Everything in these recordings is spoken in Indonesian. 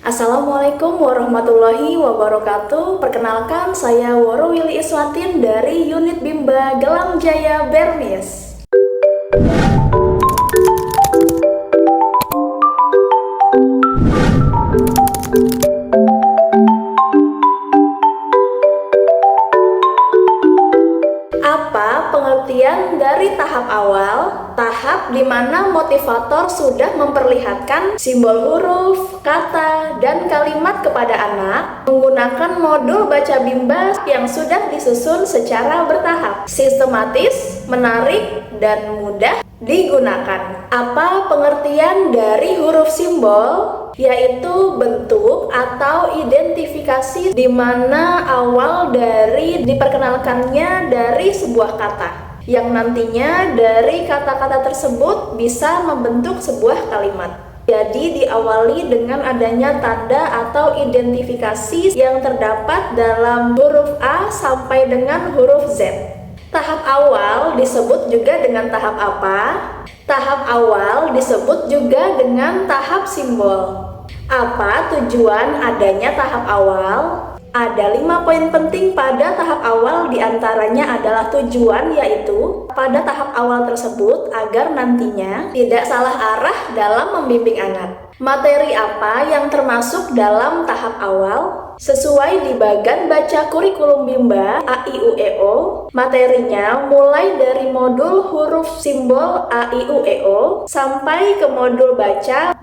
Assalamualaikum warahmatullahi wabarakatuh. Perkenalkan, saya Woro Willy Iswatin dari unit Bimba Gelam Jaya Bermis. Apa pengertian dari tahap awal? Tahap di mana motivator sudah memperlihatkan simbol huruf, kata, dan kalimat kepada anak menggunakan modul baca Bimba yang sudah disusun secara bertahap, sistematis, menarik, dan mudah digunakan. Apa pengertian dari huruf simbol? Yaitu bentuk atau identifikasi di mana awal dari diperkenalkannya dari sebuah kata, yang nantinya dari kata-kata tersebut bisa membentuk sebuah kalimat. Jadi diawali dengan adanya tanda atau identifikasi yang terdapat dalam huruf A sampai dengan huruf Z. Tahap awal disebut juga dengan tahap apa? Tahap awal disebut juga dengan tahap simbol. Apa tujuan adanya tahap awal? Ada 5 poin penting pada tahap awal, diantaranya adalah tujuan, yaitu pada tahap awal tersebut agar nantinya tidak salah arah dalam membimbing anak. Materi apa yang termasuk dalam tahap awal? Sesuai di bagan baca kurikulum Bimba A-I-U-E-O, materinya mulai dari modul huruf simbol A-I-U-E-O sampai ke modul baca 12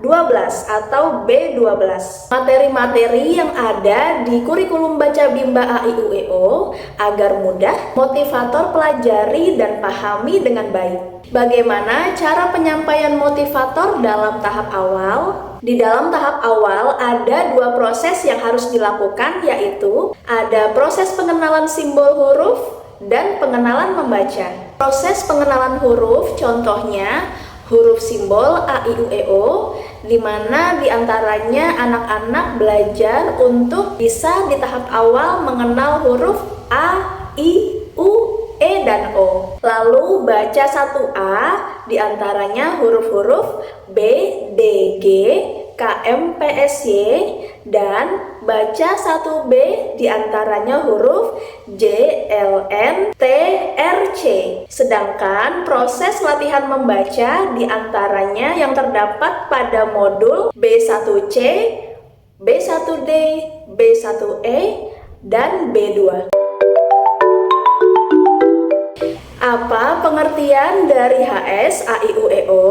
atau B12. Materi-materi yang ada di kurikulum baca Bimba A-I-U-E-O agar mudah motivator pelajari dan pahami dengan baik. Bagaimana cara penyampaian motivator dalam tahap awal? Di dalam tahap awal ada 2 proses yang harus dilakukan, yaitu ada proses pengenalan simbol huruf dan pengenalan membaca. Proses pengenalan huruf contohnya huruf simbol A-I-U-E-O, di mana diantaranya anak-anak belajar untuk bisa di tahap awal mengenal huruf A, I, U, E, dan O. Lalu baca 1A diantaranya huruf-huruf B, D, G, K, M, P, S, Y, dan baca 1B diantaranya huruf J, L, N, T, R, C. Sedangkan proses latihan membaca diantaranya yang terdapat pada modul B1C, B1D, B1E, dan B2. Apa pengertian dari HS A-I-U-E-O?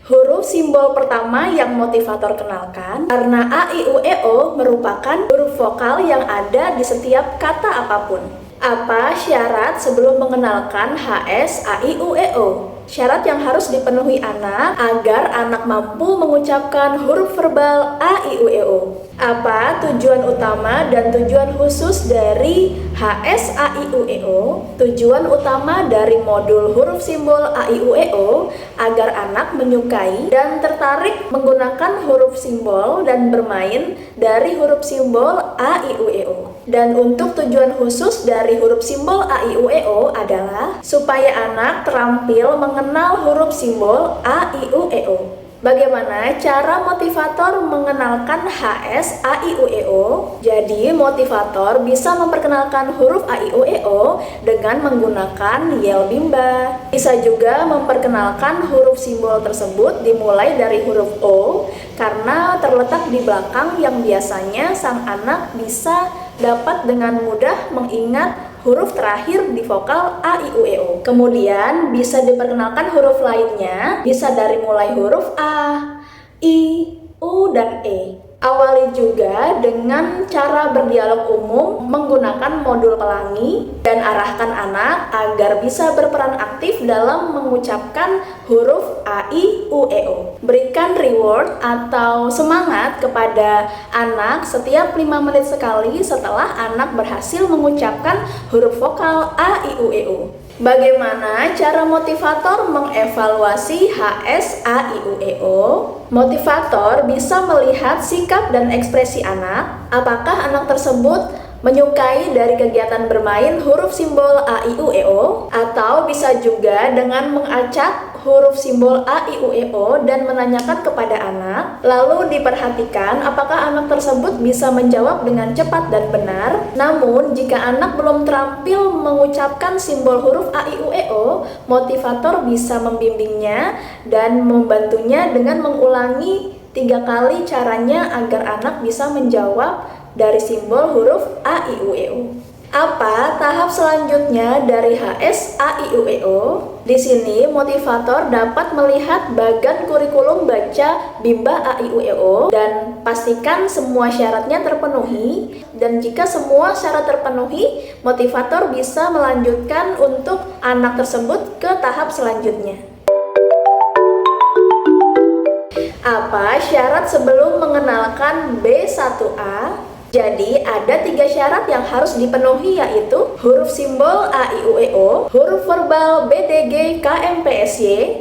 Huruf simbol pertama yang motivator kenalkan, karena A-I-U-E-O merupakan huruf vokal yang ada di setiap kata apapun. Apa syarat sebelum mengenalkan HS A-I-U-E-O? Syarat yang harus dipenuhi anak agar anak mampu mengucapkan huruf verbal A-I-U-E-O. Apa tujuan utama dan tujuan khusus dari HS A-I-U-E-O? Tujuan utama dari modul huruf simbol A-I-U-E-O agar anak menyukai dan tertarik menggunakan huruf simbol dan bermain dari huruf simbol A-I-U-E-O. Dan untuk tujuan khusus dari huruf simbol A-I-U-E-O adalah supaya anak terampil mengenal huruf simbol A-I-U-E-O. Bagaimana cara motivator mengenalkan HS A-I-U-E-O? Jadi, motivator bisa memperkenalkan huruf A-I-U-E-O dengan menggunakan yel Bimba. Bisa juga memperkenalkan huruf simbol tersebut dimulai dari huruf O, karena terletak di belakang yang biasanya sang anak bisa dapat dengan mudah mengingat huruf terakhir di vokal A-I-U-E-O. Kemudian bisa diperkenalkan huruf lainnya, bisa dari mulai huruf A, I, U, dan E. Awali juga dengan cara berdialog umum menggunakan modul pelangi dan arahkan anak agar bisa berperan aktif dalam mengucapkan huruf A-I-U-E-O. Berikan reward atau semangat kepada anak setiap 5 menit sekali setelah anak berhasil mengucapkan huruf vokal A-I-U-E-O. Bagaimana cara motivator mengevaluasi HS A-I-U-E-O? Motivator bisa melihat sikap dan ekspresi anak. Apakah anak tersebut menyukai dari kegiatan bermain huruf simbol A-I-U-E-O, atau bisa juga dengan mengacak huruf simbol A, I, U, E, O dan menanyakan kepada anak. Lalu diperhatikan apakah anak tersebut bisa menjawab dengan cepat dan benar. Namun, jika anak belum terampil mengucapkan simbol huruf A, I, U, E, O, motivator bisa membimbingnya dan membantunya dengan mengulangi 3 kali caranya agar anak bisa menjawab dari simbol huruf A, I, U, E, O. Apa tahap selanjutnya dari HS A, I, U, E, O? Di sini motivator dapat melihat bagan kurikulum baca Bimba A, I, U, E, O dan pastikan semua syaratnya terpenuhi. Dan jika semua syarat terpenuhi, motivator bisa melanjutkan untuk anak tersebut ke tahap selanjutnya. Apa syarat sebelum mengenalkan B1A? Jadi ada 3 syarat yang harus dipenuhi, yaitu huruf simbol A, I, U, E, O, huruf verbal B, D, G, K, M, P, S, Y,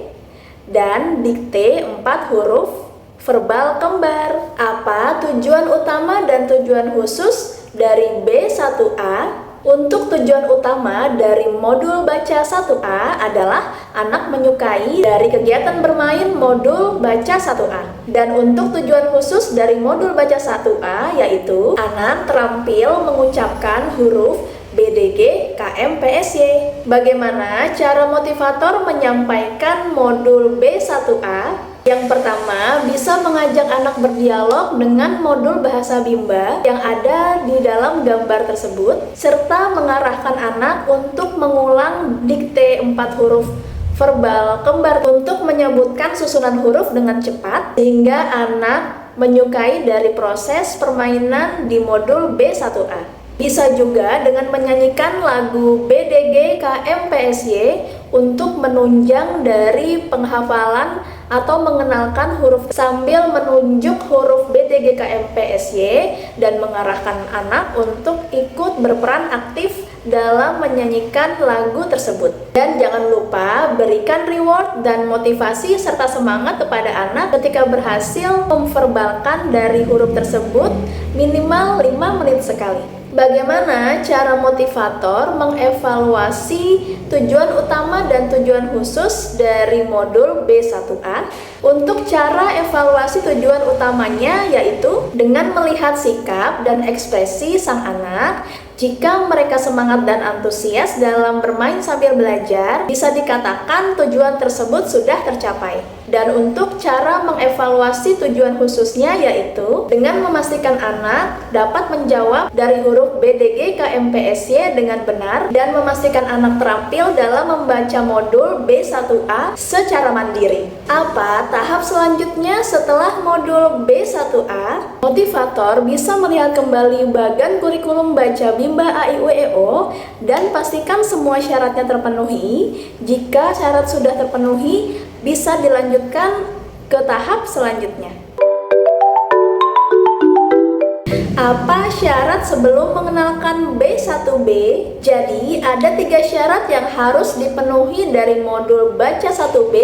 dan dikte 4 huruf verbal kembar. Apa tujuan utama dan tujuan khusus dari B1A? Untuk tujuan utama dari modul baca 1A adalah anak menyukai dari kegiatan bermain modul baca 1A. Dan untuk tujuan khusus dari modul baca 1A yaitu anak terampil mengucapkan huruf B, D, G, K, M, P, S, Y. Bagaimana cara motivator menyampaikan modul B1A? Yang pertama, bisa mengajak anak berdialog dengan modul bahasa Bimba yang ada di dalam gambar tersebut, serta mengarahkan anak untuk mengulang dikte 4 huruf verbal kembar untuk menyebutkan susunan huruf dengan cepat, sehingga anak menyukai dari proses permainan di modul B1A. Bisa juga dengan menyanyikan lagu B, D, G, K, M, P, S, Y untuk menunjang dari penghafalan atau mengenalkan huruf sambil menunjuk huruf B, D, G, K, M, P, S, Y dan mengarahkan anak untuk ikut berperan aktif dalam menyanyikan lagu tersebut. Dan jangan lupa berikan reward dan motivasi serta semangat kepada anak ketika berhasil memverbalkan dari huruf tersebut minimal 5 menit sekali. Bagaimana cara motivator mengevaluasi tujuan utama dan tujuan khusus dari modul B1A? Untuk cara evaluasi tujuan utamanya yaitu dengan melihat sikap dan ekspresi sang anak. Jika mereka semangat dan antusias dalam bermain sambil belajar, bisa dikatakan tujuan tersebut sudah tercapai. Dan untuk cara mengevaluasi tujuan khususnya yaitu dengan memastikan anak dapat menjawab dari huruf B, D, G, K, M, P, S, Y dengan benar dan memastikan anak terampil dalam membaca modul B1A secara mandiri. Apa tahap selanjutnya setelah modul B1A? Motivator bisa melihat kembali bagan kurikulum baca Bimba A, I, U, E, O dan pastikan semua syaratnya terpenuhi. Jika syarat sudah terpenuhi, bisa dilanjutkan ke tahap selanjutnya. Apa syarat sebelum mengenalkan B1B? Jadi ada 3 syarat yang harus dipenuhi dari modul baca 1B,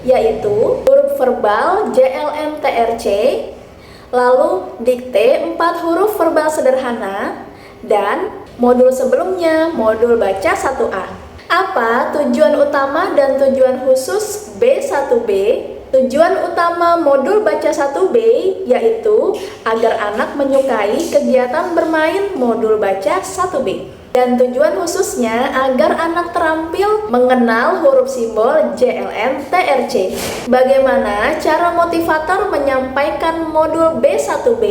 yaitu huruf verbal JLM-TRC, lalu dikte 4 huruf verbal sederhana, dan modul sebelumnya modul baca 1A. Apa tujuan utama dan tujuan khusus B1B? Tujuan utama modul baca 1B yaitu agar anak menyukai kegiatan bermain modul baca 1B. Dan tujuan khususnya agar anak terampil mengenal huruf simbol JLM TRC. Bagaimana cara motivator menyampaikan modul B1B?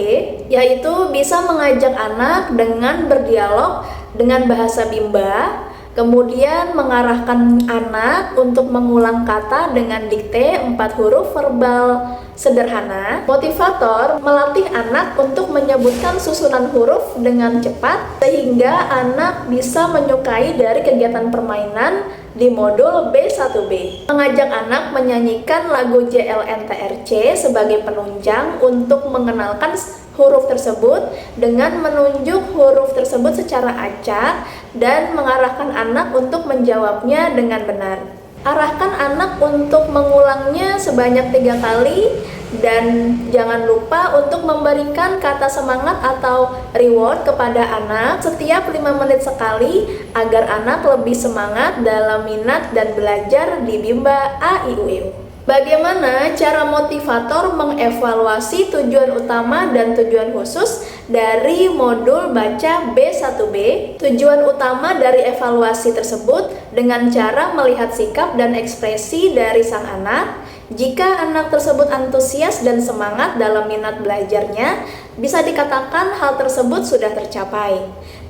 Yaitu bisa mengajak anak dengan berdialog dengan bahasa Bimba, kemudian mengarahkan anak untuk mengulang kata dengan dikte 4 huruf verbal sederhana. Motivator melatih anak untuk menyebutkan susunan huruf dengan cepat sehingga anak bisa menyukai dari kegiatan permainan di modul B1B. Mengajak anak menyanyikan lagu JLNTRC sebagai penunjang untuk mengenalkan huruf tersebut dengan menunjuk huruf tersebut secara acak dan mengarahkan anak untuk menjawabnya dengan benar. Arahkan anak untuk mengulangnya sebanyak 3 kali dan jangan lupa untuk memberikan kata semangat atau reward kepada anak setiap 5 menit sekali agar anak lebih semangat dalam minat dan belajar di Bimba A I U E U. Bagaimana cara motivator mengevaluasi tujuan utama dan tujuan khusus dari modul baca B1B? Tujuan utama dari evaluasi tersebut dengan cara melihat sikap dan ekspresi dari sang anak. Jika anak tersebut antusias dan semangat dalam minat belajarnya, bisa dikatakan hal tersebut sudah tercapai.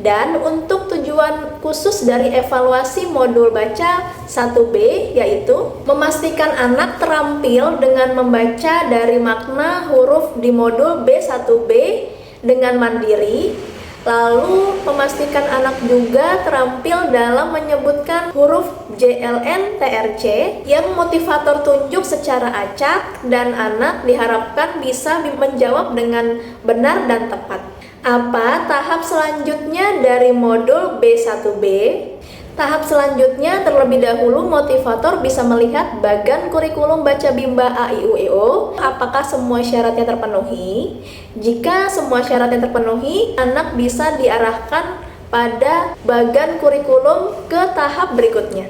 Dan untuk tujuan khusus dari evaluasi modul baca 1B yaitu memastikan anak terampil dengan membaca dari makna huruf di modul B1B dengan mandiri. Lalu memastikan anak juga terampil dalam menyebutkan huruf JLN-TRC yang motivator tunjuk secara acak dan anak diharapkan bisa menjawab dengan benar dan tepat. Apa tahap selanjutnya dari modul B1B? Tahap selanjutnya terlebih dahulu motivator bisa melihat bagan kurikulum baca Bimba A I U E O apakah semua syaratnya terpenuhi. Jika semua syaratnya terpenuhi, anak bisa diarahkan pada bagan kurikulum ke tahap berikutnya.